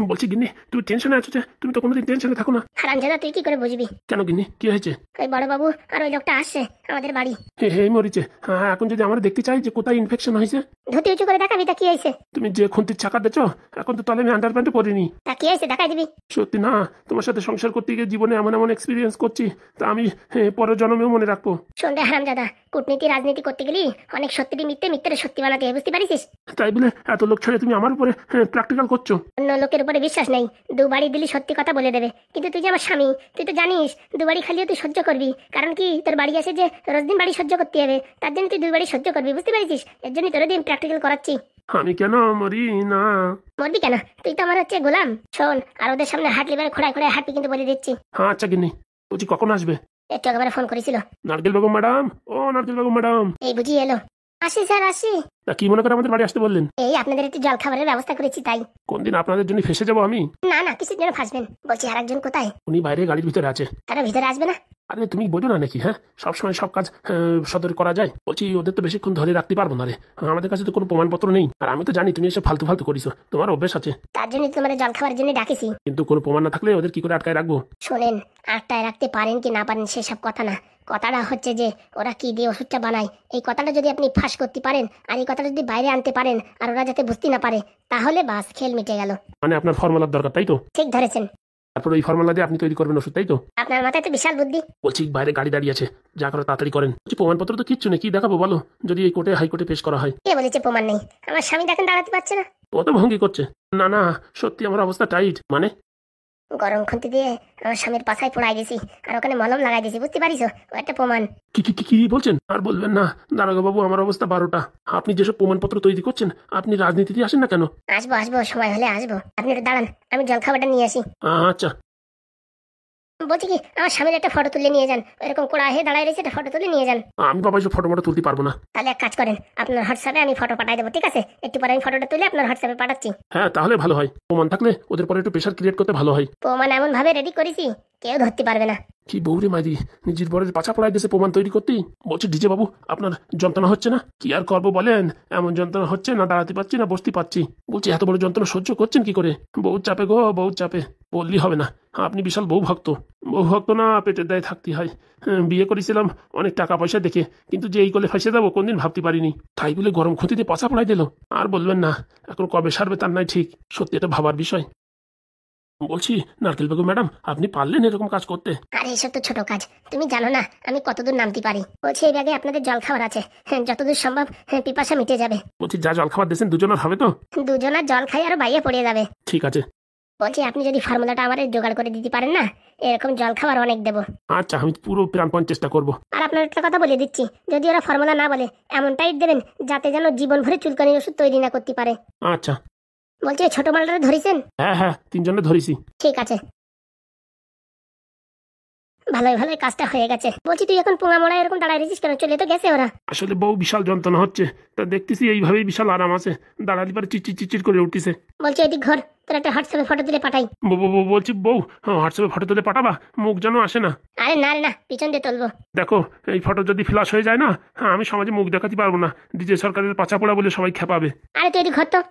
বলছি গিন্নি, তুমি টেনশনে আছো যে? তুমি তো কোনোদিন টেনশনে থাকো না। হারামজাদা, তুই কি করে বুঝবি? কেন গিন্নি, কি হয়েছে? ওই বড় বাবু আর ওই লোকটা আসছে আমাদের বাড়ি। হে হে মরিছে। হ্যাঁ, এখন যদি আমরা দেখতে চাই যে কোথায় ইনফেকশন হয়েছে। ধুতি উঁচু করে দেখাবি, তা কি হয়েছে? তুমি যে খুন্তির চাকা দেছ, এখন তো তাহলে আমি আন্ডার প্যান্টে পরিনি। তা কি হয়েছে দেখাই দিবি? সত্যি না, তোমার সাথে সংসার করতে গিয়ে জীবনে এমন এমন এক্সপিরিয়েন্স করছি, তা আমি পরের জন্মেও মনে রাখবো। শোন রে হারামজাদা, কূটনীতি রাজনীতি করতে গেলি অনেক সত্যি মিথ্যে, মিথ্যে সত্যি বানাতে হয়, বুঝতে পারিস? তাই বলে এত লোক ছেড়ে তুমি আমার উপরে প্র্যাকটিক্যাল করছো? অন্য লোকের উপরে বিশ্বাস নেই, দুবারই দিলি সত্যি কথা বলে দেবে। কিন্তু তুই যে আমার স্বামী, তুই তো জানিস দুবারই খালিও তুই সহ্য করবি। কারণ কি, তোর বাড়ি আসে যে রোজ দিন বাড়ি সহ্য করতে হবে, তার জন্য তুই দুবারই সহ্য করবি, বুঝতে পারিস? এর জন্য তোর দিন প্র্যাকটিক্যাল করাচ্ছি। আমি কেন মরি না? মরবি কেন? তুই তো আমার হচ্ছে গোলাম। শোন, আর ওদের সামনে হাঁটলি বেড়ে খোড়ায় খোড়ায় হাঁটবি কিন্তু, বলে দিচ্ছি। হ্যাঁ আচ্ছা গিন্নি, বলছি কখন আসবে? একটু একেবারে ফোন করেছিল। নারকেল বেগম ম্যাডাম, ও নারকেল বেগম ম্যাডাম। এই বুঝি এলো। আসি স্যার, আসি। তা কি মনে করে আমাদের বাড়ি আসতে বললেন? এই আপনাদের একটু জল খাবারের ব্যবস্থা করেছি তাই। কোন দিন আপনাদের জন্য ফেসে যাবো আমি? না না, কিসের জন্য ফাঁসবেন? বলছি আর একজন কোথায়? উনি বাইরে গাড়ির ভিতরে আছে। তারা ভিতরে আসবে না? আরে তুমি বোঝো না নাকি? হ্যাঁ, সবসময় সব কাজ সদর করা যায়? বলছি ওদের তো বেশিক্ষণ ধরে রাখতে পারবো না রে। আমাদের কাছে তো কোনো প্রমাণপত্র নেই, আর আমি তো জানি তুমি এসব ফালতু ফালতু করিস, তোমার অভ্যেস আছে। তার জন্য তোমার জল খাওয়ার জন্য ডাকেছি। কিন্তু কোনো প্রমাণ না থাকলে ওদের কি করে আটকায় রাখবো? শোনেন, আটটায় রাখতে পারেন কি না পারেন সেসব কথা না, কথাটা হচ্ছে যে ওরা কি দিয়ে ওষুধটা বানায়, এই কথাটা যদি আপনি ফাঁস করতে পারেন আর এই কথাটা যদি বাইরে আনতে পারেন আর ওরা যাতে বুঝতে না পারে, তাহলে বাস খেল মিটে গেল। মানে আপনার ফর্মুলার দরকার, তাই তো? ঠিক ধরেছেন। তারপর ওই ফর্মুলা দিয়ে আপনি তৈরি করবেন ওষুধ, তাই তো? আপনার মাথায় তো বিশাল বুদ্ধি। বলছি বাইরে গাড়ি দাঁড়িয়ে আছে, যা করে তাড়াতাড়ি করেন। বলছি প্রমাণপত্র তো কিচ্ছু নেই, কি দেখাবো বলো? যদি এই কোর্টে হাইকোর্টে পেশ করা হয়। কে বলেছে প্রমাণ নেই? আমার স্বামী দেখেন দাঁড়াতে পারছে না। ও তো ভঙ্গি করছে। না না, সত্যি আমার অবস্থা টাইট। মানে গরম খুন্তি দিয়ে আমার স্বামীর পাছায় পোড়াই দিছি আর ওখানে মলম লাগাই দিছি, বুঝতে পারিস? ও একটা প্রমাণ। কি কি কি কি বলছেন? আর বলবেন না দারোগা বাবু, আমার অবস্থা 12টা। আপনি যেসব প্রমাণপত্র তৈরি করছেন, আপনি রাজনীতিতে আসেন না কেন? আসবো আসবো, সময় হলে আসবো। আপনি একটু দাঁড়ান, আমি জল খাবারটা নিয়ে আসি। আচ্ছা। বলছি কি, আমার স্বামীর একটা ফটো তুলে নিয়ে যান, এরকম কোড়া হয়ে দাঁড়ায় রয়েছে, একটা ফটো তুলে নিয়ে যান। আমি বাবা এসব ফটো মটো তুলতে পারবো না। তাহলে এক কাজ করেন, আপনার হোয়াটসঅ্যাপে আমি ফটো পাঠাই দেবো, ঠিক আছে? একটু পরে আমি ফটোটা তুলে আপনার হোয়াটসঅ্যাপে পাঠাচ্ছি। হ্যাঁ তাহলে ভালো হয়, প্রমাণ থাকলে ওদের পরে একটু প্রেশার ক্রিয়েট করতে ভালো হয়। প্রমাণ এমন ভাবে রেডি করেছি কেউ ধরতে পারবে না। কি বৌরে মাইদি, নিজের বরের পাছা পড়াই দিয়েছে প্রমাণ তৈরি করতেই। বলছি ডিজে বাবু, আপনার যন্ত্রণা হচ্ছে না? কি আর করবো বলেন, এমন যন্ত্রণা হচ্ছে না দাঁড়াতে পারছি না বসতে পারছি। বলছি এত বড় যন্ত্রণা সহ্য করছেন কি করে? বউ চাপে গো, বউ চাপে। বললি হবে না, আপনি বিশাল বউ ভক্ত। বউ ভক্ত না, পেটের দায়ে থাকতে হয়। বিয়ে করেছিলাম অনেক টাকা পয়সা দেখে, কিন্তু যে এই কোলে ফাঁসে যাবো কোনদিন ভাবতে পারিনি। তাই বলে গরম ক্ষতিতে পাছা পড়াই দিল। আর বলবেন না, এখন কবে সারবে তার নাই ঠিক। সত্যি এটা ভাবার বিষয়। বলছি নারকেল বেগম ম্যাডাম, আপনি পারলেন এরকম কাজ করতে? আরে এসব তো ছোট কাজ, তুমি জানো না আমি কতদূর নামতে পারি। বলছি এই ব্যাগে আপনাদের জল খাবার আছে, যতদূর সম্ভব পিপাসা মিটে যাবে। বলছি যা জল খাবার দিয়েছেন দুজনের হবে তো? দুজনের জল খাই আর বাইরে পড়ে যাবে। ঠিক আছে। বলছি আপনি যদি ফর্মুলাটা আমার জোগাড় করে দিতে পারেন না, এরকম জল খাবার অনেক দেবো। আচ্ছা, আমি পুরো প্রাণপণ চেষ্টা করব। আর আপনার একটা কথা বলে দিচ্ছি, যদি ওরা ফর্মুলা না বলে এমন টাইট দেবেন যাতে যেন জীবন ভরে চুলকানির ওষুধ তৈরি না করতে পারে। আচ্ছা। বলছি ওই ছোট মালটা ধরেছেন? হ্যাঁ হ্যাঁ, তিনজনে ধরেছি। ঠিক আছে, ভালোই ভালোই কাজটা হয়ে গেছে। বলছি তুই এখন পোঙা মোড়া এরকম দাঁড়ায় রেছিস কেন? চলে তো গেছে ওরা। আসলে বউ বিশাল যন্ত্রণা হচ্ছে, তা দেখতেছি এইভাবেই বিশাল আরাম আছে। দাঁড়ালি পারে চিচির চিচির করে উঠতেছে। বলছি এদিক ঘর, তোর একটা হোয়াটসঅ্যাপে ফটো তুলে পাঠাই। বলছি বউ, হোয়াটসঅ্যাপে ফটো তুলে পাঠাবা? মুখ যেন আসে না। আরে না রে না, পিছন দিয়ে তুলবো। দেখো এই ফটো যদি ফ্লাশ হয়ে যায় না, আমি সমাজে মুখ দেখাতে পারবো না। ডিজে সরকারের পাছা পড়া বলে সবাই খেপাবে। আরে তুই এদিক ঘর তো।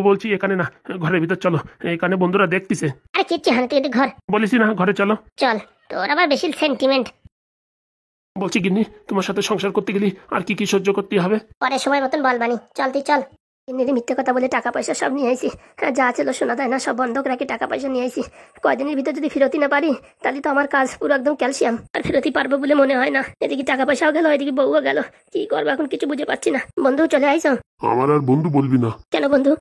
বলছি এখানে না, ঘরের ভিতর চলো, এখানে বন্ধুরা দেখতেছে। আরে কিচ্ছু হয় না, তুই এদিক ঘর। বলেছি না ঘরে চলো। চল, তোর আবার বেশি সেন্টিমেন্ট। বলছি গিন্নি, তোমার সাথে সংসার করতে গেলে আর কি কি সহ্য করতে হবে? পরে সময় মতন বলবানি, চল তুই চল। এমনি মিথ্যে কথা বলে টাকা পয়সা সব নিয়ে আইছি, যা ছিল শোনা দেয় না সব বন্ধক রাখি টাকা পয়সা নিয়ে আইছি। কয়দিনের ভিতর যদি ফেরতি না পারি তাহলে তো আমার কাজ পুরো একদম ক্যালসিয়াম, আর ফেরতি পারবো বলে মনে হয় না। এদিকে টাকা পয়সাও গেল, এদিকে বউও গেল, কি করবো এখন কিছু বুঝে পাচ্ছি না। বন্ধু চলে আইছো? আমার আর বন্ধু বলবি না। কেন বন্ধু?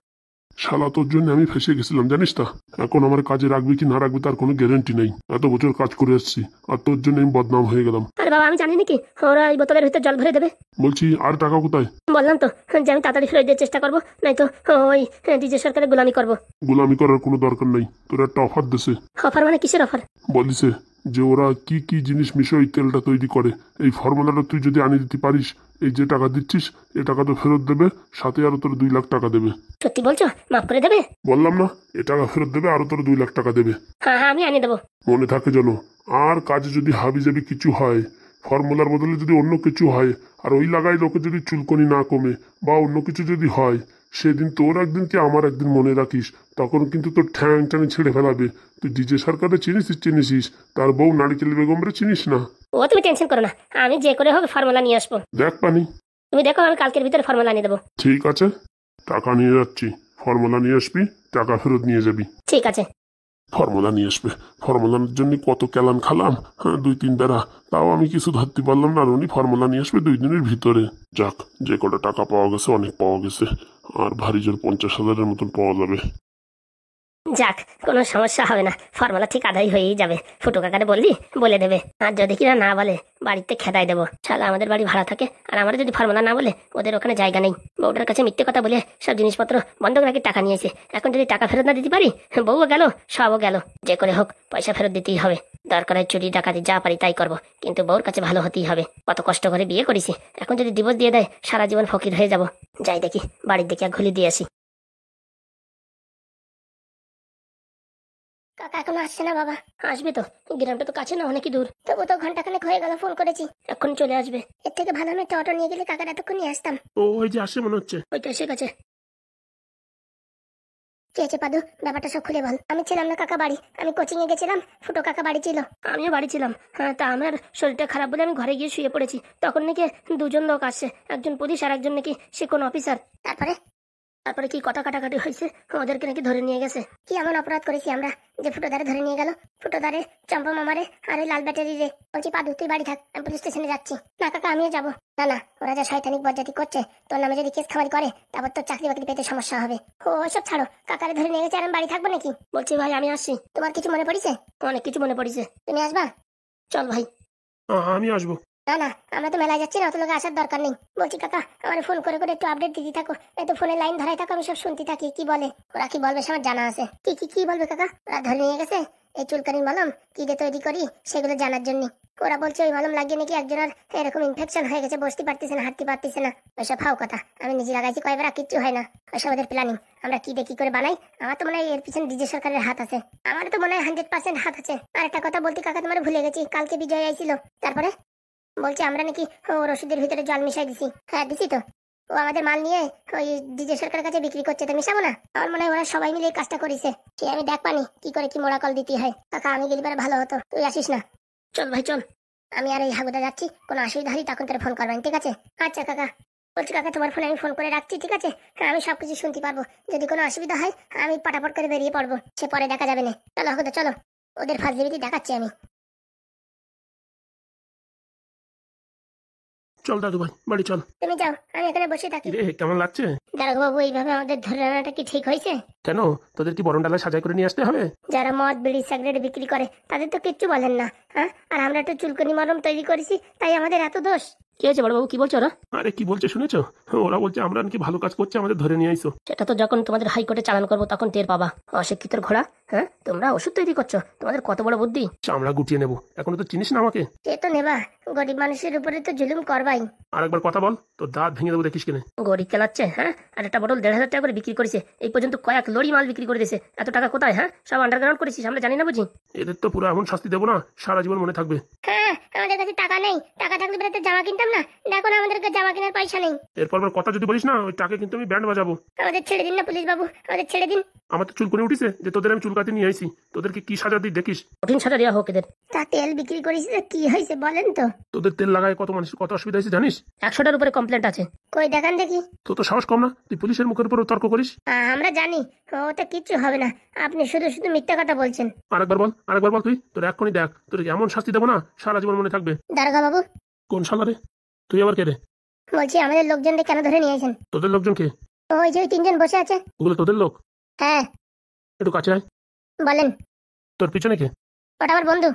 শালা তোর জন্য আমি ফেসে গেছিলাম জানিস তা। এখন আমার কাজে রাখবি কি না রাখবি তার কোনো গ্যারেন্টি নেই। এত বছর কাজ করে এসেছি, আর তোর জন্য আমি বদনাম হয়ে গেলাম। আরে বাবা আমি জানি নাকি ওরা এই বোতলের ভিতর জল ভরে দেবে? বলছি আর টাকা কোথায়? বললাম তো যে আমি তাড়াতাড়ি ফেরত দেওয়ার চেষ্টা করবো, নয়তো ওই ডিজে সরকারের গোলামি করবো। গোলামি করার কোনো দরকার নেই, তোর একটা অফার দিছে। অফার মানে কিসের অফার? বলিছে যে ওরা কি কি জিনিস মিশে ওই তেলটা তৈরি করে, এই ফর্মুলাটা তুই যদি আনিয়ে দিতে পারিস, এই যে টাকা দিচ্ছিস এই টাকা তো ফেরত দেবে, সাথে আরো তোর 2 লাখ টাকা দেবে। সত্যি বলছো? মাফ করে দেবে? বললাম না, এ টাকা ফেরত দেবে, আরো তোর 2 লাখ টাকা দেবে। হ্যাঁ হ্যাঁ, আমি আনিয়ে দেবো। মনে থাকে যেন। আর কাজে যদি হাবি জাবি কিছু হয়, ফর্মুলার বদলে যদি অন্য কিছু হয়, আর ওই লাগাই লোকে যদি চুলকনি না কমে বা অন্য কিছু যদি হয়, সেদিন তোর একদিন কি আমার একদিন মনে রাখিস, তখন কিন্তু তোর ঠ্যাং টানে ছেড়ে ফেলাবে। তুই ডিজে সরকারে চিনিস, তার বউ নারিকেল বেগমরে চিনিস না? ও তুমি টেনশন করো না, আমি যে করে হোক ফর্মুলা নিয়ে আসবো। দেখ পানি, তুমি দেখো আমি কালকের ভিতরে ফর্মুলা নিয়ে দেবো। ঠিক আছে, টাকা নিয়ে যাচ্ছি, ফর্মুলা নিয়ে আসবি, টাকা ফেরত নিয়ে যাবি। ঠিক আছে। ফর্মুলা নিয়ে আসবে, ফর্মুলার জন্য কত ক্যালান খালাম, হ্যাঁ 2-3 বেড়া, তাও আমি কিছু ধরতে পারলাম না। আর উনি ফর্মুলা নিয়ে আসবে 2 দিনের ভিতরে। যাক, যে কটা টাকা পাওয়া গেছে অনেক পাওয়া গেছে, আর ভারী জোর 50,000-এর মতন পাওয়া যাবে। যাক, কোনো সমস্যা হবে না, ফর্মুলা ঠিক আদায় হয়েই যাবে। ফুটো কাকারে বললি বলে দেবে, আর যদি কিনা না বলে বাড়িতে খেদাই দেবো। শালা আমাদের বাড়ি ভাড়া থাকে, আর আমার যদি ফর্মুলা না বলে ওদের ওখানে জায়গা নেই। বউটার কাছে মিথ্যে কথা বলে সব জিনিসপত্র বন্ধক রাখি টাকা নিয়েছে। এখন যদি টাকা ফেরত না দিতে পারি, বউও গেল সবও গেল। যে করে হোক পয়সা ফেরত দিতেই হবে। দরকার হয় চুরি ডাকাতি যা পারি তাই করবো, কিন্তু বউর কাছে ভালো হতেই হবে। কত কষ্ট করে বিয়ে করেছি, এখন যদি ডিভোর্স দিয়ে দেয় সারা জীবন ফকির হয়ে যাব। যাই দেখি বাড়ির দিকে ঘুলি দিয়ে আসি। কাকা এখনো আসছে না বাবা? আসবে তো, গ্রামটা তো কাছে না, অনেকই দূর। তবু তো ঘন্টাখানেক হয়ে গেল ফোন করেছি, এখন চলে আসবে। এর থেকে ভালো আমি একটা অটো নিয়ে গেলে কাকার এতক্ষণ নিয়ে আসতাম। ও ওই যে আসে মনে হচ্ছে। ওই তো এসে গেছে। কি আছে পাদু, ব্যাপারটা সব খুলে বল। আমি ছিলাম না কাকা বাড়ি, আমি কোচিং এ গেছিলাম, ফুটো কাকা বাড়ি ছিল। আমিও বাড়ি ছিলাম, হ্যাঁ। তা আমার শরীরটা খারাপ বলে আমি ঘরে গিয়ে শুয়ে পড়েছি। তখন নাকি 2জন লোক আসছে, একজন পুলিশ আর একজন নাকি সে কোন অফিসার। তারপরে কি কথা কাটাকাটি হয়েছে, ওদেরকে নাকি ধরে নিয়ে গেছে। কি এমন অপরাধ করেছি আমরা যে ফুটোদারে ধরে নিয়ে গেল? ফুটোদারে, চম্পা মামারে আর ওই লাল ব্যাটারি রে। বলছি পাদু তুই বাড়ি থাক, আমি পুলিশ স্টেশনে যাচ্ছি। না কাকা আমিও যাবো। না না, ওরা যা শয়তানিক বজ্জাতি করছে, তোর নামে যদি কেস খামারি করে তারপর তোর চাকরি বাকরি পেতে সমস্যা হবে। ও ওসব ছাড়ো, কাকারে ধরে নিয়ে গেছে আর আমি বাড়ি থাকবো নাকি? বলছি ভাই আমি আসছি। তোমার কিছু মনে পড়িছে? অনেক কিছু মনে পড়িছে। তুমি আসবা? চল ভাই। আমি আসবো। না না, আমরা তো মেলায় যাচ্ছি না, অত লোকে আসার দরকার নেই। বলছি কাকা আমার ফোন করে করে একটু আপডেট দিতে থাকো, একটু ফোনে লাইন ধরাই থাকো, আমি সব শুনতে থাকি। কি বলে ওরা, কি বলবে সে আমার জানা আছে। কি কি কি বলবে কাকা? ওরা ধরে নিয়ে গেছে এই চুলকানির মলম কি দিয়ে তৈরি করি সেগুলো জানার জন্য। ওরা বলছে ওই মলম লাগিয়ে নাকি একজনের এরকম ইনফেকশন হয়ে গেছে, বসতে পারতেছে না, হাঁটতে পারতেছে না। ওইসব ফাও কথা, আমি নিজে লাগাইছি কয়বার, কিচ্ছু হয় না। ওইসব ওদের প্ল্যানিং, আমরা কি দেখি করে বানাই। আমার তো মনে হয় এর পিছনে ডিজে সরকারের হাত আছে। আমার তো মনে হয় 100% হাত আছে। আর একটা কথা বলতে কাকা তোমার ভুলে গেছি, কালকে বিজয় আইছিল। তারপরে বলছে আমরা নাকি ওর ওষুধের ভিতরে জল মিশাই দিছি। হ্যাঁ দিছি তো। ও আমাদের মাল নিয়ে ওই ডিজে সরকারের কাছে বিক্রি করছে, তো মিশাবো না? আমার মনে হয় ওরা সবাই মিলে এই কাজটা করেছে। সে আমি দেখ পানি কি করে কি মোড়া কল দিতে হয়। কাকা আমি গেলে পরে ভালো হতো, তুই আসিস না। চল ভাই চল, আমি আর এই হাগুদা যাচ্ছি, কোনো অসুবিধা হলে তখন তোর ফোন করবেন, ঠিক আছে? আচ্ছা কাকা। বলছি কাকা তোমার ফোনে আমি ফোন করে রাখছি, ঠিক আছে? হ্যাঁ আমি সবকিছু শুনতে পারবো, যদি কোনো অসুবিধা হয় আমি পটাপট করে বেরিয়ে পড়বো, সে পরে দেখা যাবে না। চলো হাগুদা চলো, ওদের ফাজলিমিতি দেখাচ্ছি আমি। চল দাদু ভাই বাড়ি চল। তুমি যাও, আমি এখানে বসে থাকি। রে কেমন লাগছে? দারোগা বাবু এইভাবে আমাদের ধরে আনাটা কি ঠিক হয়েছে? কেন, তোদের কি বরণ ডালা সাজাই করে নিয়ে আসতে হবে? যারা মদ বিড়ি সিগারেট বিক্রি করে তাদের তো কিচ্ছু বলেন না, হ্যাঁ? আর আমরা একটু চুলকানি মলম তৈরি করেছি, তাই আমাদের এত দোষ? কি হয়েছে বড়বাবু, কি বলছো ওরা? আরে কি বলছে শুনেছো? ওরা বলছে আমরা নাকি ভালো কাজ করছি, আমাদের ধরে নিয়ে আইসো। সেটা তো যখন তোমাদের হাইকোর্টে চালান করবো তখন টের পাবা। অশিক্ষিতর ঘোড়া, হ্যাঁ? তোমরা ওষুধ তৈরি করছো, তোমাদের কত বড় বুদ্ধি। চামড়া গুটিয়ে নেবো, এখনো তো চিনিস না আমাকে। সে তো নেবা, গরিব মানুষের উপরে তো জুলুম করবাই। আর একবার কথা বল, তোর দাঁত ভেঙে দেবো দেখিস কিনে। গরিব খেলাচ্ছে, হ্যাঁ? আর একটা বটল 1,500 টাকা করে বিক্রি করেছে, এই পর্যন্ত কয়েক লড়ি মাল বিক্রি করে দিয়েছে। এত টাকা কোথায়, হ্যাঁ? সব আন্ডারগ্রাউন্ড করেছিস, আমরা জানি না বুঝি? এদের তো পুরো এমন শাস্তি দেবো না, সারা জীবন মনে থাকবে। হ্যাঁ আমাদের কাছে টাকা নেই, টাকা থাকলে বেড়াতে জামা কিনতাম না। দেখো না আমাদের কাছে জামা কেনার পয়সা নেই। এরপর কথা যদি বলিস না, ওই টাকা কিন্তু আমি ব্যান্ড বাজাবো। আমাদের ছেড়ে দিন না পুলিশ বাবু, আমাদের ছেড়ে দিন। আমার তো চুল করে উঠিছে যে তোদের আমি চুল কাতে নিয়ে আইছি, তোদেরকে কি সাজা দিই দেখিস। কঠিন সাজা দেওয়া হোক এদের। তা তেল বিক্রি করিস, কি হয়েছে বলেন তো? তোদের তেল লাগায় কত মানুষের কত অসুবিধা হয়েছে জানিস? 100টার উপরে কমপ্লেন্ট আছে। কই দেখান দেখি। তোর তো সাহস কম না, তুই পুলিশের মুখের উপর তর্ক করিস। আমরা জানি ওটা কিচ্ছু হবে না, আপনি শুধু শুধু মিথ্যা কথা বলছেন। আরেকবার বল তুই, তোর এক্ষুনি দেখ তোর এমন শাস্তি দেবো না, সারা জীবন মনে থাকবে। দারোগা বাবু। কোন শালা রে? তুই আবার কে রে? বলছি আমাদের লোকজনদের কেন ধরে নিয়েছেন? তোদের লোকজন কে? ওই যে ওই 3জন বসে আছে। ওগুলো তোদের লোক? হ্যাঁ। একটু কাছে আয়। বলেন। তোর পিছনে কে? ওটা আমার বন্ধু।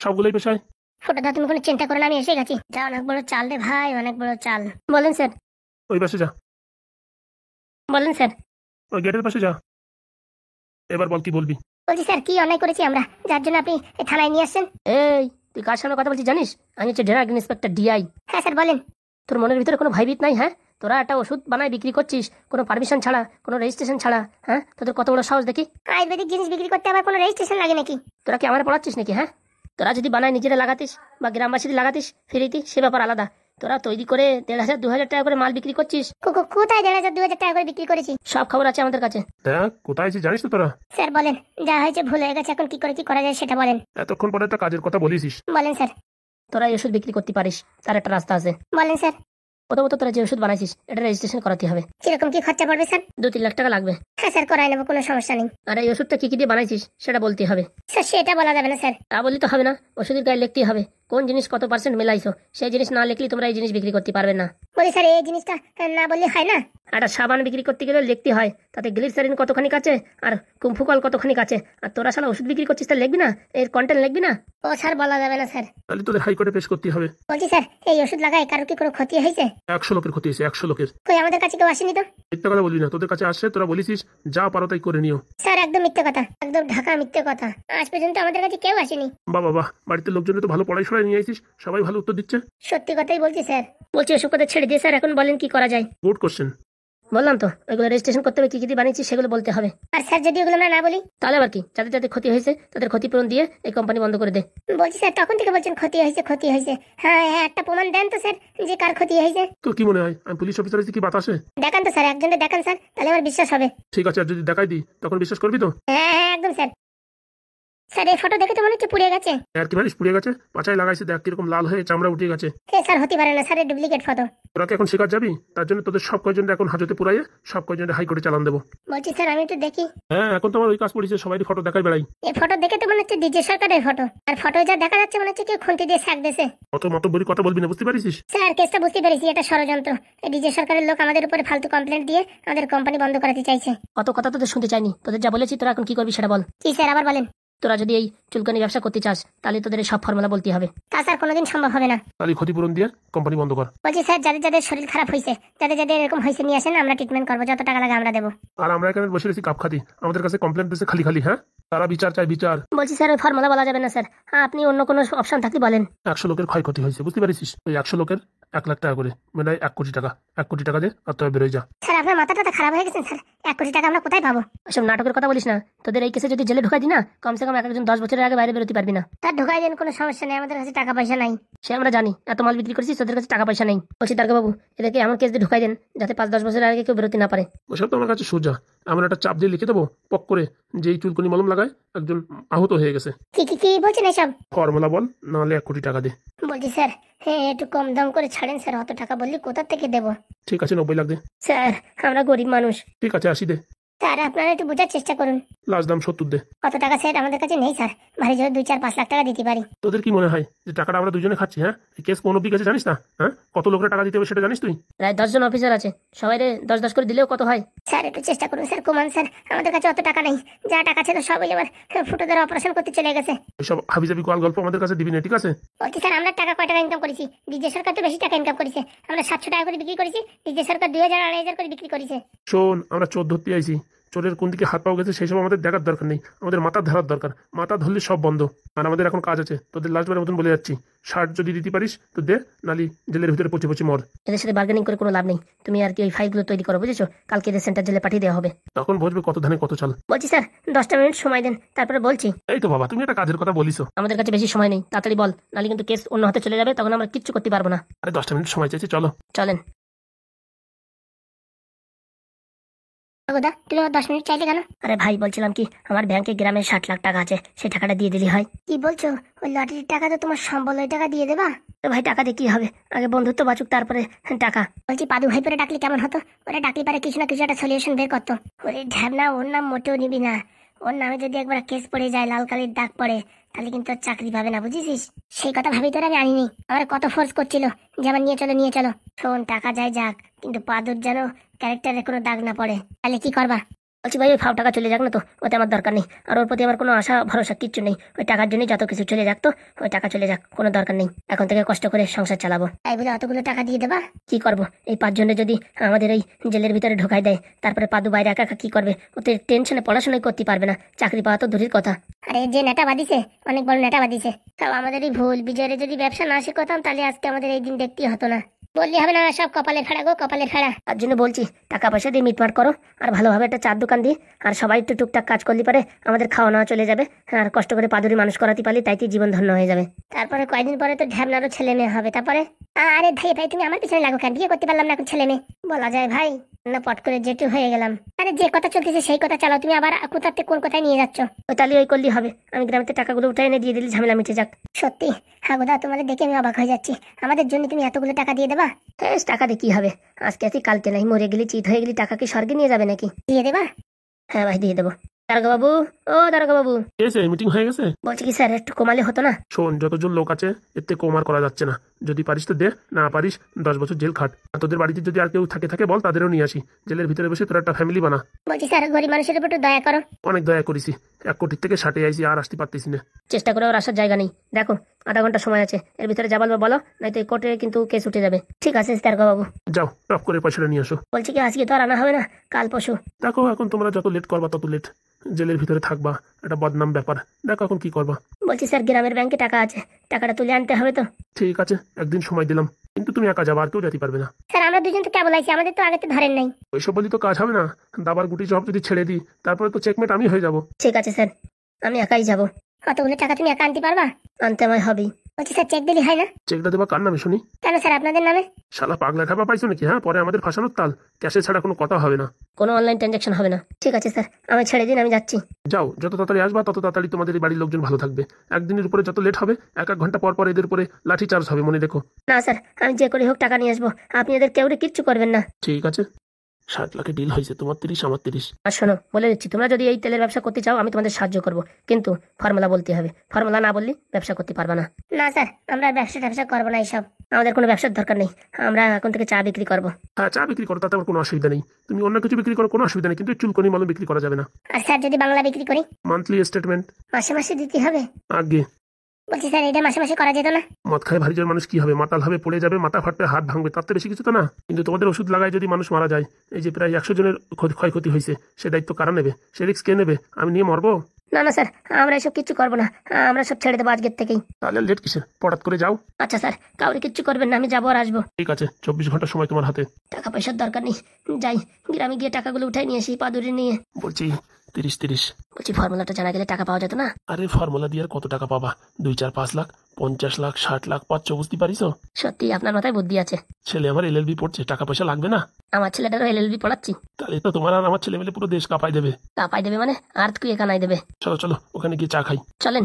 সবগুলোই পেশায়? ফটোটা তুমি কোনো চিন্তা করো না, আমি এসে গেছি। যা, অনেক বড় চাল রে ভাই, অনেক বড় চাল। বলেন স্যার। ওই পাশে যা। বলেন স্যার। ওই গেটের পাশে যা। এবার বল কি বলবি? বলছি স্যার কি অন্যায় করেছি আমরা, যার জন্য আপনি থানায় নিয়ে আসছেন? এই তুই কার সামনে কথা বলছিস জানিস? আমি হচ্ছে ড্রাগ ইন্সপেক্টর ডিআই। হ্যাঁ স্যার বলেন। তোর মনের ভিতরে কোনো ভয়ভীত নাই, হ্যাঁ? তোরা একটা ওষুধ বানায় বিক্রি করছিস কোনো পারমিশন ছাড়া, কোনো রেজিস্ট্রেশন ছাড়া, হ্যাঁ? তোদের কত বড় সাহস দেখি। আয়ুর্বেদিক জিনিস বিক্রি করতে আবার কোনো রেজিস্ট্রেশন লাগে নাকি? তোরা কি আমার পড়াচ্ছিস নাকি, হ্যাঁ? তোরা যদি বানায় নিজেরা লাগাতিস বা গ্রামবাসীদের লাগাতিস ফিরিতি, সে ব্যাপার আলাদা, তোরা তৈরি করে 1,500 2,000 টাকা করে মাল বিক্রি করছিস। কোথায় 1,500 2,000 টাকা করে বিক্রি করেছি? সব খবর আছে আমাদের কাছে। দেখ কোথায় আছিস জানিস তো তোরা? স্যার বলেন, যা হয়েছে ভুল হয়ে গেছে, এখন কি করে কি করা যায় সেটা বলেন। এতক্ষণ পরে একটা কাজের কথা বলিসিস। বলেন স্যার। তোরা এই ওষুধ বিক্রি করতে পারিস, তার একটা রাস্তা আছে। বলেন স্যার। প্রথমত তোরা যে ওষুধ বানাইছিস এটা রেজিস্ট্রেশন করাতে হবে। কিরকম কি খরচা পড়বে স্যার? 2-3 লাখ টাকা লাগবে। হ্যাঁ স্যার, করাই নেবো, কোনো সমস্যা নেই। আর এই ওষুধটা কি কি দিয়ে বানাইছিস সেটা বলতে হবে। স্যার সেটা বলা যাবে না স্যার। তা বললে তো হবে না, ওষুধের গায়ে লিখতে হবে কোন জিনিস কত % মেলাইছো। সেই জিনিস না লিখলে তোমরা এই জিনিস বিক্রি করতে পারবে না। বলি স্যার এই জিনিসটা না বললে হয় না? একটা সাবান বিক্রি করতে গেলে লিখতে হয় তাতে গ্লিসারিন কতখানি কাছে আর কুম্ফুকল কতখানি কাছে। আর তোরা শালা ওষুধ বিক্রি করছিস তা লিখবি না, এর কন্টেন্ট লিখবি না? ও স্যার বলা যাবে না স্যার। তাহলে তোদের হাইকোর্টে পেশ করতে হবে। বলছি স্যার এই ওষুধ লাগায় কারো কি কোনো ক্ষতি হয়েছে? 100 লোকের ক্ষতি হয়েছে, 100 লোকের। কই আমাদের কাছে কেউ আসেনি তো। মিথ্যা কথা বলবি না, তোদের কাছে আসছে তোরা বলিসিস যা পারো তাই করে নিও। স্যার একদম মিথ্যে কথা, একদম ঢাকা মিথ্যে কথা। আজ পর্যন্ত আমাদের কাছে কেউ আসেনি। বাবা বাহ, বাড়িতে লোকজন তো ভালো পড়াশোনায় নিয়ে আসিস, সবাই ভালো উত্তর দিচ্ছে। সত্যি কথাই বলছি স্যার। বলছি এসব কথা ছেড়ে দিয়ে স্যার এখন বলেন কি করা যায়। Good question. বললাম তো ওইগুলো রেজিস্ট্রেশন করতে হবে, কি কি বানিয়েছি সেগুলো বলতে হবে। আর স্যার যদি ওগুলো আমরা না বলি তাহলে আবার কি? যাদের যাদের ক্ষতি হয়েছে তাদের ক্ষতিপূরণ দিয়ে এই কোম্পানি বন্ধ করে দে। বলছি স্যার তখন থেকে বলছেন ক্ষতি হয়েছে ক্ষতি হয়েছে। হ্যাঁ হ্যাঁ একটা প্রমাণ দেন তো স্যার যে কার ক্ষতি হয়েছে। তোর কি মনে হয় আমি পুলিশ অফিসার হয়েছি কি বাতাসে? দেখান তো স্যার, একজনকে দেখান স্যার, তাহলে আমার বিশ্বাস হবে। ঠিক আছে, আর যদি দেখাই দিই তখন বিশ্বাস করবি তো? হ্যাঁ হ্যাঁ একদম স্যার। স্যার এই ফটো দেখে তো মনে হচ্ছে পুড়ে গেছে। আর কি মানিস পুড়ে গেছে? পাচায় লাগাইছে দেখ কিরকম লাল হয়ে চামড়া উঠে গেছে। স্যার হতে পারে না স্যার, ডুপ্লিকেট ফটো। তোরা কি এখন শিকার যাবি? তার জন্য তোদের সব কয়জন এখন হাজতে পুরাইয়ে সব কয়জন হাইকোর্টে চালান দেবো। বলছি স্যার আমি একটু দেখি। হ্যাঁ এখন তোমার ওই কাজ পড়েছে, সবাই ফটো দেখাই বেড়াই। এই ফটো দেখে তো মনে হচ্ছে ডিজে সরকারের ফটো, আর ফটো যা দেখা যাচ্ছে মনে হচ্ছে কেউ খুন্তি দিয়ে শাক দিয়েছে। অত মত বলি কথা বলবি না, বুঝতে পারিস? স্যার কেসটা বুঝতে পেরেছি, এটা ষড়যন্ত্র। এই ডিজে সরকারের লোক আমাদের উপরে ফালতু কমপ্লেন দিয়ে আমাদের কোম্পানি বন্ধ করাতে চাইছে। অত কথা তোদের শুনতে চাইনি, তোদের যা বলেছি তোরা এখন কি করবি সেটা বল। কি স্যার আবার বলেন। তোরা যদি এই চুলকানি ব্যবসা করতে চাস তাহলে তোদের এই সব ফর্মুলা বলতে হবে। তা স্যার কোনোদিন সম্ভব হবে না। তাহলে ক্ষতিপূরণ দিয়ে কোম্পানি বন্ধ কর। বলছি স্যার যাদের যাদের শরীর খারাপ হয়েছে, যাদের যাদের এরকম হয়েছে নিয়ে আসেন, আমরা ট্রিটমেন্ট করবো, যত টাকা লাগে আমরা দেবো। আর আমরা এখানে বসে রয়েছি কাপ খাতি, আমাদের কাছে কমপ্লেন দিচ্ছে খালি খালি। হ্যাঁ তারা বিচার চায় বিচার। বলছি স্যার ওই ফর্মুলা বলা যাবে না স্যার। হ্যাঁ আপনি অন্য কোনো অপশন থাকলে বলেন। 100 লোকের ক্ষয়ক্ষতি হয়েছে, বুঝতে পারিস? ওই 100 লোকের 1 লাখ টাকা করে, মানে 1 কোটি টাকা। 1 কোটি টাকা দিয়ে আর তবে বেরোয় যা। স্যার আপনার মাথাটা খারাপ হয়ে গেছে স্যার, 1 কোটি টাকা আমরা কোথায় পাবো? ওসব নাটকের কথা বলিস না। তোদের এই কেসে যদি জেলে ঢুকাই দিই না, কমসে কম একজন 10 বছরের আগে বাইরে বেরোতে পারবি না। তার ঢুকাই দেন, কোনো সমস্যা নেই, আমাদের কাছে টাকা পয়সা নাই। সে আমরা জানি, এত মাল বিক্রি করেছিস, তোদের কাছে টাকা পয়সা নেই। বলছি দারোগা বাবু এদেরকে এমন কেস দিয়ে ঢুকাই দেন যাতে 5-10 বছরের আগে কেউ বেরোতে না পারে। ওসব তো আমার কাছে সোজা, এমন একটা চাপ দিয়ে লিখে দেবো পক করে যে এই চুলকনি মলম লাগায় একজন আহত হয়ে গেছে। কি বলছেন এসব? ফর্মুলা বল, নাহলে 1 কোটি টাকা দে। বলছি স্যার হ্যাঁ একটু কম দাম করে ছাড়েন স্যার, অত টাকা বললি কোথা থেকে দেবো? ঠিক আছে 90 লাখ দে। স্যার আমরা গরিব মানুষ। ঠিক আছে 80 দে। স্যার আপনারা একটু বোঝার চেষ্টা করুন। লাস্ট দাম 70 দে। কত টাকা স্যার আমাদের কাছে নেই স্যার, ভারী জোর 2-4-5 লাখ টাকা দিতে পারি। তোদের কি মনে হয় যে টাকাটা আমরা দুজনে খাচ্ছি? হ্যাঁ এই কেস কোন অব্দি গেছে জানিস না? হ্যাঁ কত লোকের টাকা দিতে হবে সেটা জানিস তুই? প্রায় 10 জন অফিসার আছে, সবাই 10-10 করে দিলেও কত হয়? স্যার একটু চেষ্টা করুন স্যার, কমান স্যার, আমাদের কাছে অত টাকা নেই। যা টাকা ছিল সবই আবার ফুটো ধরে অপারেশন করতে চলে গেছে। এইসব হাবিজাবি গোয়াল গল্প আমাদের কাছে দিবি না, ঠিক আছে? বলছি স্যার আমরা টাকা কয় টাকা ইনকাম করেছি? ডিজে সরকার তো বেশি টাকা ইনকাম করেছে, আমরা 700 টাকা করে বিক্রি করেছি, ডিজে সরকার 2000-2500 করে বিক্রি করেছে। শোন আমরা চোর ধরতে আইছি, চোরের কোন দিকে হাত পাওয়া গেছে সেই সব আমাদের দেখার দরকার নেই, আমাদের মাথা ধরার দরকার। মাথা ধরলে সব বন্ধ। আর আমাদের এখন কাজ আছে, তোদের লাস্টবারের মতন বলে যাচ্ছি, 60 যদি দিতে পারিস তো দে, নালি জেলের ভিতরে পচে পচে মর। এদের সাথে বার্গেনিং করে কোনো লাভ নেই, তুমি আর কি ওই ফাইলগুলো তৈরি করো, বুঝেছো? কালকে এদের সেন্টার জেলে পাঠিয়ে দেওয়া হবে। তখন বুঝবে কত ধানে কত চাল। বলছি স্যার 10টা মিনিট সময় দেন, তারপরে বলছি। এই তো বাবা তুমি একটা কাজের কথা বলিস। আমাদের কাছে বেশি সময় নেই, তাড়াতাড়ি বল, নালে কিন্তু কেস অন্য হাতে চলে যাবে, তখন আমরা কিচ্ছু করতে পারবো না। আরে 10টা মিনিট সময় চাইছি, চলো। চলেন। তুমি 10 মিনিট চাইলে কেন? আরে ভাই বলছিলাম কি, আমার ব্যাংকে গ্রামে 60 লাখ টাকা আছে, সেই টাকাটা দিয়ে দিলি হয়। কি বলছো? ওই লটারির টাকা তো তোমার সম্বল, ওই টাকা দিয়ে দেবা? ভাই টাকা দিয়ে কি হবে, আগে বন্ধুত্ব বাঁচুক তারপরে টাকা। বলছি পাদু ভাই পরে ডাকলে কেমন হতো? ওরা ডাকলে পারে কিছু না কিছু একটা সলিউশন বের করতো। ওরে ঢ্যাবনা, ওর নাম মোটেও নিবি না। ওর নামে যদি একবার কেস পড়ে যায়, লাল কালির দাগ পড়ে, তাহলে কিন্তু চাকরি পাবে না, বুঝেছিস? সেই কথা ভাবি তোর আমি আনিনি। আমার কত ফোর্স করছিল যে আমার নিয়ে চলো নিয়ে চলো। শোন টাকা যায় যাক, কিন্তু পাদুর যেন ক্যারেক্টারে কোনো দাগ না পড়ে। তাহলে কি করবা? বলছি ভাই ওই ফাও টাকা চলে যাক না তো, ওতে আমার দরকার নেই। আর ওর প্রতি আমার কোনো আশা ভরসা কিচ্ছু নেই। ওই টাকার জন্যই যত কিছু চলে যাক, তো ওই টাকা চলে যাক, কোনো দরকার নেই। এখন থেকে কষ্ট করে সংসার চালাবো। তাই বলে অতগুলো টাকা দিয়ে দেবা? কি করব? এই 5 জনে যদি আমাদের এই জেলের ভিতরে ঢোকাই দেয়, তারপরে পাদু বাইরে একা একা কি করবে? ওতে টেনশনে পড়াশোনাই করতে পারবে না, চাকরি পাওয়া তো দূরের কথা। আরে যে নেটা বাঁধিছে, অনেক বড় নেটা বাঁধিছে। তাও আমাদেরই ভুল, বিজয়ের যদি ব্যবসা না শিখতাম তাহলে আজকে আমাদের এই দিন দেখতেই হতো না। বললি হবে না, সব কপালের ফেড়া গো, কপালের ফেড়া। তার জন্য বলছি টাকা পয়সা দিয়ে মিটমাট করো, আর ভালোভাবে একটা চার দোকান দিয়ে, আর সবাই একটু টুকটাক কাজ করলে পারে আমাদের খাওয়া নাওয়া চলে যাবে, আর কষ্ট করে পাদুরি মানুষ করাতে পারলি তাইতে জীবন ধন্য হয়ে যাবে। তারপরে কয়দিন পরে তো ঢ্যাবনারও ছেলে মেয়ে হবে। তারপরে আরে ভাই ভাই তুমি আমার পিছনে লাগো কেন? বিয়ে করতে পারলাম না এখন ছেলে মেয়ে বলা যায় ভাই? না পট করে যেটু হয়ে গেলাম। আরে যে কথা চলতেছে সেই কথা চালাও, তুমি আবার কোথাতে কোন কথায় নিয়ে যাচ্ছ? ওই তাহলে ওই করলেই হবে, আমি গ্রামেতে টাকাগুলো উঠে এনে দিয়ে দিলে ঝামেলা মিটে যাক। সত্যি হ্যাঁ গোদা, তোমাদের দেখে আমি অবাক হয়ে যাচ্ছি। আমাদের জন্য তুমি এতগুলো টাকা দিয়ে দেবা? হ্যাঁ, টাকা দিয়ে কি হবে? আজকে আছি কালকে নাই, মরে গেলি চিত হয়ে গেলি টাকা কি স্বর্গে নিয়ে যাবে নাকি? দিয়ে দেবা? হ্যাঁ ভাই দিয়ে দেবো। দারোগা বাবু, ও দারোগা বাবু। এসে মিটিং হয়ে গেছে? বলছি কি স্যার একটু কমালে হতো না? শোন, যতজন লোক আছে এতে কম আর করা যাচ্ছে না। যদি পারিস তো দে, না পারিস 10 বছর জেল খাট। আর তোদের বাড়িতে যদি আর কেউ থাকে বল, তাদেরও নিয়ে আসি। জেলের ভিতরে বসে তোরা একটা ফ্যামিলি বানা। বলছি স্যার গরিব মানুষের উপর একটু দয়া করো। অনেক দয়া করেছি, 1 কোটির থেকে 60 আইসি, আর আসতে পারতেছি না। চেষ্টা করে ওর আসার জায়গা নেই। দেখো আধা ঘন্টা সময় আছে, এর ভিতরে যা বলবো বলো, নয়তো কোর্টে কিন্তু কেস উঠে যাবে। ঠিক আছে দারোগা বাবু। যাও টপ করে পয়সাটা নিয়ে আসো। বলছি কি আজকে তো আর আনা হবে না, কাল পরশু। দেখো এখন তোমরা যত লেট করবা তত লেট, জেলের ভিতরে থাকবা, একটা বদনাম ব্যাপার। দেখো এখন কি করবা। বলছি স্যার গ্রামের ব্যাংকে টাকা আছে, টাকাটা তুলে আনতে হবে তো? ঠিক আছে, একদিন সময় দিলাম, কিন্তু তুমি একা যাবা, আর কেউ যেতে পারবে না। স্যার আমরা দুজন তো কেবল আইছি, আমাদের তো আগে তো ধরেন নাই। ওইসব বলি তো কাজ হবে না। দাবার গুটি সব যদি ছেড়ে দিই, তারপরে তো চেকমেট আমি হয়ে যাবো। ঠিক আছে স্যার, আমি একাই যাবো। অতগুলো টাকা তুমি একা আনতে পারবা? আনতে আমায় হবেই। বলছি স্যার চেক দিলি হয় না? চেকটা দেবা কার নামে শুনি? কেন স্যার আপনাদের নামে? শালা পাগলা ঠাপা পাইছো নাকি? হ্যাঁ, পরে আমাদের ফাঁসানোর তাল। ক্যাশে ছাড়া কোনো কথা হবে না। কোনো অনলাইন ট্রানজাকশন হবে না। ঠিক আছে স্যার, আমায় ছেড়ে দিন, আমি যাচ্ছি। যাও, যত তাড়াতাড়ি আসবা তত তাড়াতাড়ি তোমাদের এই বাড়ির লোকজন ভালো থাকবে। একদিনের উপরে যত লেট হবে, 1 ঘন্টা পর পর এদের উপরে লাঠি চার্জ হবে, মনে রেখো। না স্যার, আমি যে করে হোক টাকা নিয়ে আসবো, আপনি এদের কেউ কিচ্ছু করবেন না। ঠিক আছে, 60 লাখের ডিল হয়েছে, তোমার 30 আমার 30। আর শোনো বলে দিচ্ছি, তোমরা যদি এই তেলের ব্যবসা করতে চাও আমি তোমাদের সাহায্য করবো, কিন্তু ফর্মুলা বলতে হবে। ফর্মুলা না বললে ব্যবসা করতে পারবা না। না স্যার, আমরা ব্যবসা করবো না, এইসব আমাদের কোনো ব্যবসার দরকার নেই। আমরা এখন থেকে চা বিক্রি করবো। হ্যাঁ, চা বিক্রি করো, তাতে আমার কোনো অসুবিধা নেই। তুমি অন্য কিছু বিক্রি করো, কোনো অসুবিধা নেই, কিন্তু চুলকনি মালও বিক্রি করা যাবে না। আর স্যার যদি বাংলা বিক্রি করি? মান্থলি স্টেটমেন্ট মাসে মাসে দিতে হবে? আগে। বলছি স্যার এটা মাসে মাসে করা যেত না? মদ খায় ভারী জন মানুষ কি হবে? মাতাল হবে, পড়ে যাবে, মাথা ফাটবে, হাত ভাঙবে, তার থেকে বেশি কিছু তো না। কিন্তু তোমাদের ওষুধ লাগায় যদি মানুষ মারা যায়, এই যে প্রায় 100 জনের ক্ষয়ক্ষতি হয়েছে, সে দায়িত্ব কারা নেবে? সে রিস্ক কে নেবে? আমি নিয়ে মরবো? না না স্যার, আমরা এসব কিচ্ছু করবো না, আমরা সব ছেড়ে দেবো আজকের থেকেই। তাহলে লেট কিসের? পড়াত করে যাও। আচ্ছা স্যার, কাউরে কিচ্ছু করবেন না, আমি যাবো আর আসবো। ঠিক আছে, 24 ঘন্টা সময় তোমার হাতে। টাকা পয়সার দরকার নেই, যাই গ্রামে গিয়ে টাকাগুলো উঠাই নিয়ে আসি পাদুরি নিয়ে। বলছি 30-30। বলছি ফর্মুলাটা জানা গেলে টাকা পাওয়া যেত না? আরে ফর্মুলা দিয়ে আর কত টাকা পাবা? 2, 4, 5 লাখ, 50 লাখ, 60 লাখ পাচ্ছ, বুঝতে পারিস? সত্যি আপনার মাথায় বুদ্ধি আছে। ছেলে আমার এলএলবি পড়ছে, টাকা পয়সা লাগবে না? আমার ছেলেটারও এলএলবি পড়াচ্ছি। তাহলে তো তোমার আর আমার ছেলে মিলে পুরো দেশ কাঁপাই দেবে। কাপাই দেবে মানে আর্থ কুয়ে কানাই দেবে। চলো চলো, ওখানে গিয়ে চা খাই। চলেন।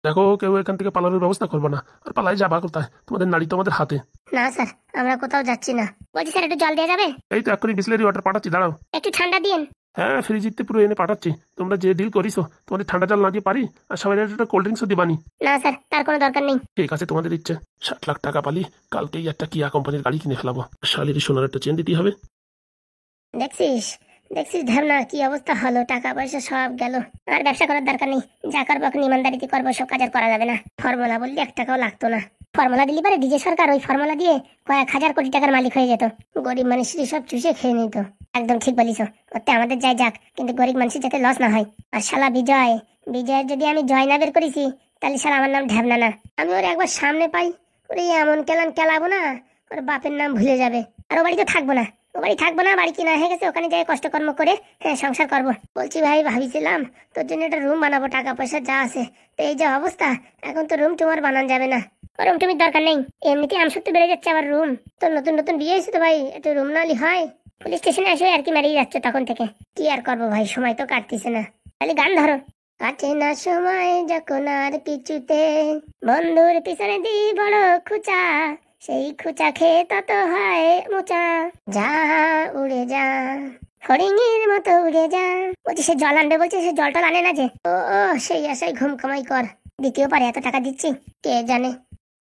দেখো কেউ এখান থেকে পালানোর ব্যবস্থা করবে না, আর পালাই যাবা কোথায়? তোমাদের নারী তো আমাদের হাতে। না স্যার, আমরা কোথাও যাচ্ছি না। বলছি স্যার একটু জল দেওয়া যাবে? এই তো এক্ষুনি বিসলেরি ওয়াটার পাঠাচ্ছি, দাঁড়াও। একটু ঠান্ডা দিন। হ্যাঁ, ফ্রিজিতে পুরো এনে পাঠাচ্ছি। তোমরা যে ডিল করিছো, তোমাদের ঠান্ডা জল না দিয়ে পারি? আর সবাই একটা কোল্ড ড্রিঙ্কসও দিবানি? না স্যার, তার কোনো দরকার নেই। ঠিক আছে, তোমাদের ইচ্ছে। 60 লাখ টাকা পালি, কালকেই একটা কিয়া কোম্পানির গাড়ি কিনে ফেলাবো। শালির সোনার একটা চেন দিতেই হবে। দেখছিস দেখছিস ঢ্যাবনা কি অবস্থা হলো, টাকা পয়সা সব গেল। আর ব্যবসা করার দরকার নেই, যা করবো এখন ইমানদারিতে করবো, সব কাজ আর করা যাবে না। ফর্মুলা বললে 1 টাকাও লাগতো না। ফর্মুলা দিলি পারে ডিজে সরকার ওই ফর্মুলা দিয়ে কয়েক হাজার কোটি টাকার মালিক হয়ে যেত, গরিব মানুষেরই সব চুষে খেয়ে নিত। একদম ঠিক বলিস, ওতে আমাদের যাই যাক, কিন্তু গরিব মানুষের যাতে লস না হয়। আর শালা বিজয়ের যদি আমি জয় না বের করেছি, তাহলে শালা আমার নাম ঢ্যাবনা না। আমি ওর একবার সামনে পাই, ওরে এমন কেলাবো না, ওর বাপের নাম ভুলে যাবে। আর ও বাড়িতে থাকবো না, বাড়ি কিনা হয়ে গেছে, ওখানে যাই কষ্টকর্ম করে সংসার করবো। বলছি ভাই, ভাবিছিলাম তোর জন্য একটা রুম বানাবো, টাকা পয়সা যা আছে, তো এই যে অবস্থা, এখন তো রুম টুমার বানানো যাবে না। রুম টুমির দরকার নেই, এমনিতে আমসুক্তি বেড়ে যাচ্ছে, আবার রুম তো নতুন বিয়ে হয়েছে তো ভাই, একটু রুম নালি হয়। পুলিশ স্টেশনে এসে আর কি মেরেই যাচ্ছে তখন থেকে। কি আর করবো ভাই, সময় তো কাটতেছে না। খালি গান ধরো। কাটে না সময় যখন আর কিছুতে, বন্ধুর পিছনে দি বড় খুচা, সেই খুচা খেয়ে তত হয় মোচা। যা উড়ে যা, ফড়িংয়ের মতো উড়ে যা। বলছি সে জল আনবে, বলছে সে জলটা আনে না যে। ও সেই আশায় ঘুম কামাই কর, দ্বিতীয় পারে এত টাকা দিচ্ছি কে জানে।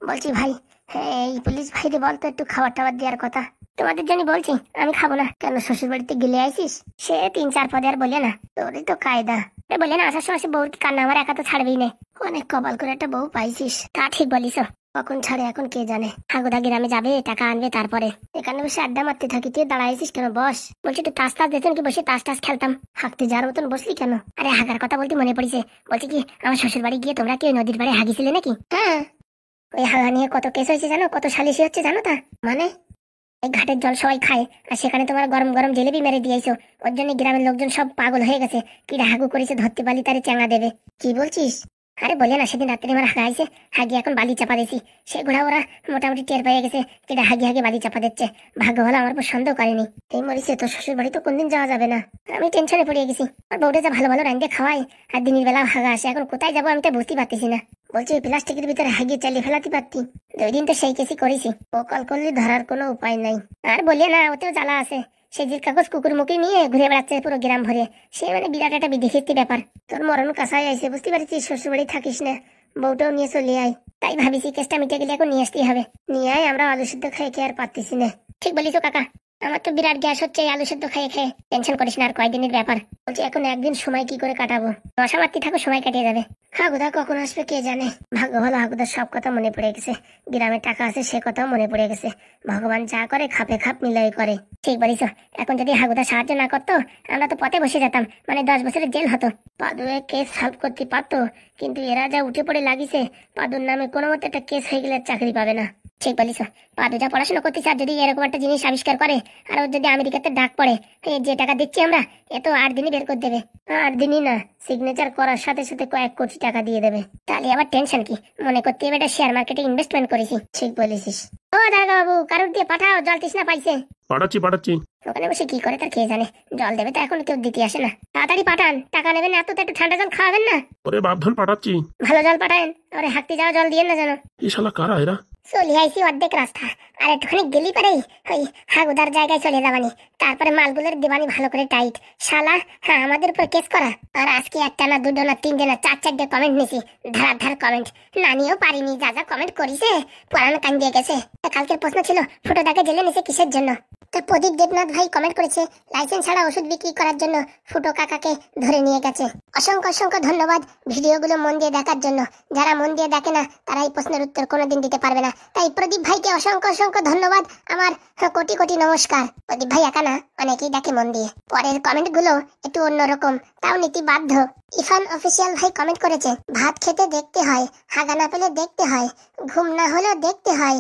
বলছি ভাই, হ্যাঁ এই পুলিশ ভাইরে বলতো একটু খাবার টাবার দেওয়ার কথা। তোমাদের জন্য বলছি, আমি খাবো না। কেন শ্বশুর বাড়িতে গেলে আইসিস? সে 3-4 পদে আর বলে না, তোরই তো কায়দা। বলে না আসার সময় সে বউর কান্না, আমার একা তো ছাড়বেই না। অনেক কপাল করে একটা বউ পাইছিস, তা ঠিক বলিস। কখন ছাড়ে এখন কে জানে। হাগুদা গ্রামে যাবে, টাকা আনবে, তারপরে এখানে বসে আড্ডা মারতে থাকি। তুই দাঁড়াইছিস কেন? বস। বলছি একটু তাস দিতেন কি? বসে তাস খেলতাম। হাঁকতে যাওয়ার মতন বসলি কেন? আরে হাগার কথা বলতে মনে পড়েছে, বলছি কি আমার শ্বশুর বাড়ি গিয়ে তোমরা কি ওই নদীর বাড়ি হাগিছিলে নাকি? হ্যাঁ। ওই হাগা নিয়ে কত কেস হয়েছে জানো, কত সালিশি হচ্ছে জানো তা? মানে এই ঘাটের জল সবাই খায়, আর সেখানে তোমার গরম গরম জিলেবি মেরে দিয়েছো, ওর জন্য গ্রামের লোকজন সব পাগল হয়ে গেছে। কিরা হাগু করেছে ধরতে পারলি তারে চেঙ্গা দেবে। কি বলছিস? আরে বলে না, সেদিন রাত্রে আমার হাগা আইছে, হাগি এখন বালি চাপা দিয়েছি, সে ঘোড়া ওরা মোটামুটি টের পেয়ে গেছে কিরা হাগি হাগি বালি চাপা দিচ্ছে। ভাগ্য ভালো আমার উপর সন্দেহ করেনি। এই মরিছে, তোর শ্বশুর বাড়ি তো কোনদিন যাওয়া যাবে না। আমি টেনশনে পড়ে গেছি, আর বউটা যা ভালো ভালো রান্ধে খাওয়াই, আর দিনের বেলা হাগা আসে, এখন কোথায় যাবো আমি তো বুঝতে পারতেছি না। বলছি প্লাস্টিকের ভিতরে হাগিয়ে চালিয়ে ফেলাতে পারতি, 2 দিন তো সেই কেসই করেছি। ও কল করলে ধরার কোনো উপায় নাই। আর বলিয়ে না, ওতেও জ্বালা আছে, সে যে কাগজ কুকুর মুখে নিয়ে ঘুরে বেড়াচ্ছে পুরো গ্রাম ভরে, সে মানে বিরাট একটা বিদেশি ব্যাপার। তোর মরণ কাছাই আইসে, বুঝতে পারছিস, শ্বশুর বাড়ি থাকিস না, বউটাও নিয়ে চলে আয়। তাই ভাবিছি কেসটা মিটে গেলে এখন নিয়ে আসতেই হবে। নিয়ে আয়, আমরা আলু সিদ্ধ খেয়ে খেয়ে আর পারতেছি না। ঠিক বলিস কাকা, আমার তো বিরাট গ্যাস হচ্ছে এই আলু সিদ্ধ খেয়ে খেয়ে। টেনশন করিস না, আর কয়দিনের ব্যাপার। বলছি এখন একদিন সময় কি করে কাটাবো, মশা মারতে থাকো, সময় কাটিয়ে যাবে। হাগুদা কখন আসবে কে জানে। ভাগ্য ভালো হাগুদার সব কথা মনে পড়ে গেছে, গ্রামে টাকা আছে সে কথাও মনে পড়ে গেছে। ভগবান যা করে খাপে খাপ মিলাই করে। ঠিক বলিস, এখন যদি হাগুদা সাহায্য না করতো আমরা তো পথে বসে যেতাম, মানে 10 বছরের জেল হতো। পাদুয়ে কেস সলভ করতে পারতো, কিন্তু এরা যা উঠে পড়ে লাগিছে, পাদুর নামে কোনো মতে একটা কেস হয়ে গেলে চাকরি পাবে না। ঠিক বলিস, পাদু যা পড়াশোনা করতেছে, আর যদি এরকম একটা জিনিস আবিষ্কার করে, আর ওর যদি আমেরিকাতে ডাক পড়ে, যে টাকা দিচ্ছি আমরা, এ তো 8 দিনই বের করে দেবে। 8 দিনই না, সিগনেচার করার সাথে সাথে কয়েক কোটি টাকা দিয়ে দেবে। তাহলে আবার টেনশন কি, মনে করতে হবে এটা শেয়ার মার্কেটে ইনভেস্টমেন্ট করেছি। ঠিক বলেছিস। ও দাদা বাবু, কারোর দিয়ে পাঠাও, জল তৃষ্ণা পাইছে। পাঠাচ্ছি। ওখানে বসে কি করে তার কে জানে, জল দেবে তো এখন কেউ দিতে আসে না। তাড়াতাড়ি পাঠান, টাকা নেবেন না, এত তো একটু ঠান্ডা জল খাওয়াবেন না। ওরে বাপধন পাঠাচ্ছি। ভালো জল পাঠান, ওরে হাঁকতে যাওয়া জল দিয়ে না জানো। এই শালা কারা এরা? চলে আইসি অর্ধেক রাস্তা, আর একটুখানি গেলি পারেই ওই হাগুদার জায়গায় চলে যাবানি, তারপরে মালগুলোর দেবানি ভালো করে টাইট। শালা হ্যাঁ আমাদের উপর কেস করা, আর আজকে 1টা না 2টো না 3টে না 4-4টে কমেন্ট নিছি, ধার কমেন্ট। না নিয়েও পারিনি, যা যা কমেন্ট করিছে পড়ানো কান দিয়ে গেছে। কালকের প্রশ্ন ছিল ফুটোটাকে জেলে নিছে কিসের জন্য। তো প্রদীপ দেবনাথ ভাই কমেন্ট করেছে লাইসেন্স ছাড়া ওষুধ বিক্রি করার জন্য ফুটো কাকাকে ধরে নিয়ে গেছে। অসংখ্য অসংখ্য ধন্যবাদ ভিডিওগুলো মন দিয়ে দেখার জন্য। যারা মন দিয়ে দেখে না তারা এই প্রশ্নের উত্তর কোনোদিন দিতে পারবে না। তাই প্রদীপ ভাইকে অসংখ্য অসংখ্য ধন্যবাদ, আমার কোটি কোটি নমস্কার। প্রদীপ ভাই একা না, অনেকেই দেখে মন দিয়ে। পরের কমেন্ট গুলো একটু অন্যরকম, তাও নীতিবাধ্য। ইরফান অফিসিয়াল ভাই কমেন্ট করেছে ভাত খেতে দেখতে হয়, হাগা না পেলে দেখতে হয়, ঘুম না হলেও দেখতে হয়।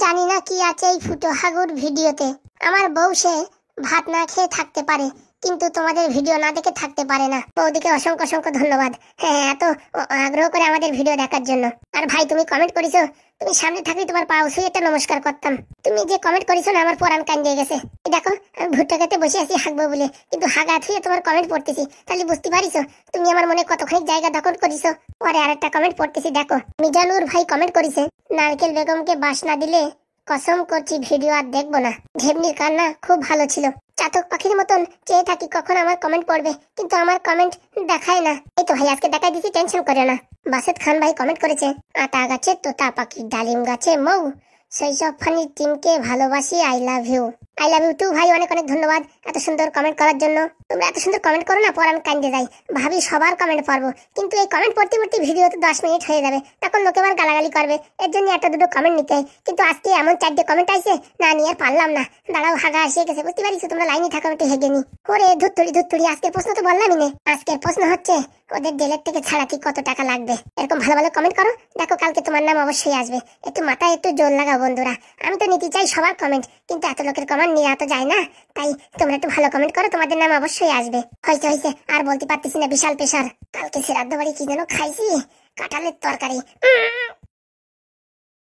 জানি না কি আছে এই ফুটো হাগুর ভিডিওতে। আমার বউ সে ভাত না খেয়ে থাকতে পারে, কিন্তু তোমাদের ভিডিও না দেখে থাকতে পারে না। বৌদিকে অসংখ্য অসংখ্য ধন্যবাদ, হ্যাঁ এত আগ্রহ করে আমাদের ভিডিও দেখার জন্য। আর ভাই তুমি কমেন্ট করেছো, তুমি সামনে থাকলে তোমার পা ছুঁয়ে একটা নমস্কার করতাম। তুমি যে কমেন্ট করেছো না, আমার পরান কান দিয়ে গেছে। দেখো আমি ভুট্টা খেতে বসে আছি হাগবো বলে, কিন্তু হাগা থুয়ে তোমার কমেন্ট পড়তেছি, তাহলে বুঝতে পারিছো তুমি আমার মনে কতখানি জায়গা দখল করিছো। পরে আরেকটা কমেন্ট পড়তেছি, দেখো মিজানুর ভাই কমেন্ট করেছে নারকেল বেগমকে বাস না দিলে কসম করছি ভিডিও আর দেখবো না। ঢেবনির কান্না খুব ভালো ছিল। চাতক পাখির মতন চেয়ে থাকি কখন আমার কমেন্ট পড়বে, কিন্তু আমার কমেন্ট দেখায় না। এই তো ভাই আজকে দেখাই দিছি, টেনশন করে না। বাসেদ খান ভাই কমেন্ট করেছে আতা গাছে তোতা পাখি, ডালিম গাছে মৌ, শৈশব ফানির টিমকে ভালোবাসি, I love you. I love you too ভাই, অনেক অনেক ধন্যবাদ এত সুন্দর কমেন্ট করার জন্য। তোমরা এত সুন্দর কমেন্ট করো না, পর আমি কান্দে যাই, ভাবি সবার কমেন্ট পড়বো, কিন্তু এই কমেন্ট পড়তে পড়তে ভিডিও তো 10 মিনিট হয়ে যাবে, তখন লোকে আবার গালাগালি করবে। এর জন্য একটা দুটো কমেন্ট নিতে হয়, কিন্তু আজকে এমন 4টে কমেন্ট আইছে না, নিয়ে আর পারলাম না। দাঁড়াও হাগা আসিয়ে গেছে, বুঝতে পারিস, তোমরা লাইনে থাকো, একটু হেগে নি। ওরে ধুত্তুড়ি, আজকের প্রশ্ন তো বললামই না। আজকের প্রশ্ন হচ্ছে ওদের জেলের থেকে ছাড়াতে কত টাকা লাগবে। এরকম ভালো ভালো কমেন্ট করো, দেখো কালকে তোমার নাম অবশ্যই আসবে। একটু মাথায় একটু জোর লাগাও বন্ধুরা, আমি তো নিতে চাই সবার কমেন্ট, কিন্তু এত লোকের কমেন্ট নিয়ে তো যায় না। তাই তোমরা একটু ভালো কমেন্ট করো, তোমাদের নাম অবশ্যই আসবে। হয়েছে আর বলতে পারতেছি না, বিশাল প্রেশার। কালকে শ্রাদ্ধ বাড়ি কি যেন খাইছি, কাঁঠালের তরকারি।